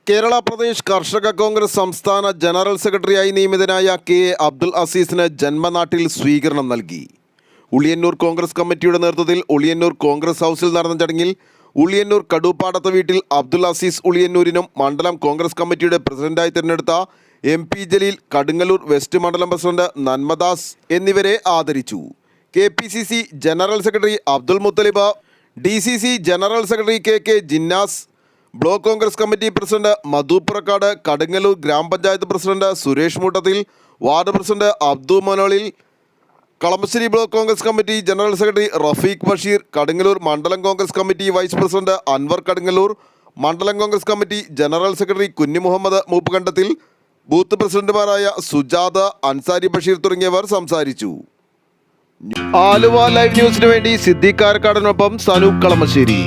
കേരള പ്രദേശ് കർഷക കോൺഗ്രസ് സംസ്ഥാന ജനറൽ സെക്രട്ടറിയായി നിയമിതനായ കെ എ അബ്ദുൽ അസീസിന് ജന്മനാട്ടിൽ സ്വീകരണം നൽകി. ഉളിയന്നൂർ കോൺഗ്രസ് കമ്മിറ്റിയുടെ നേതൃത്വത്തിൽ ഉളിയന്നൂർ കോൺഗ്രസ് ഹൗസിൽ നടന്ന ചടങ്ങിൽ ഉളിയന്നൂർ കടൂപ്പാടത്ത് വീട്ടിൽ അബ്ദുൽ അസീസ് ഉളിയന്നൂരിനും മണ്ഡലം കോൺഗ്രസ് കമ്മിറ്റിയുടെ പ്രസിഡന്റായി തിരഞ്ഞെടുത്ത M P Jaleel, Kadungallur West മണ്ഡലം പ്രസിഡന്റ് നന്മദാസ് എന്നിവരെ ആദരിച്ചു. KPCC general secretary Abdul Muthalib, DCC general secretary K Jinnas, block Congress committee president Madhu Purakkad, Kadungallur ഗ്രാമപഞ്ചായത്ത് president Suresh Moottathil, ward president Abdu Manolil, Kalamassery block Congress committee general secretary Rafeeq Basheer, Kadungallur മണ്ഡലം Congress committee vice president Anwar Kadungallur, മണ്ഡലം കോൺഗ്രസ് കമ്മിറ്റി ജനറൽ സെക്രട്ടറി കുഞ്ഞി മുഹമ്മദ് മൂപ്പുകണ്ടത്തിൽ, ബൂത്ത് പ്രസിഡന്റുമാരായ സുജാദ്, അൻസാരി ബഷീർ തുടങ്ങിയവർ സംസാരിച്ചു. ആലുവ ലൈവ് ന്യൂസിനു വേണ്ടി സിദ്ദീഖ് കാരക്കാടിനൊപ്പം സനൂപ് കളമശ്ശേരി.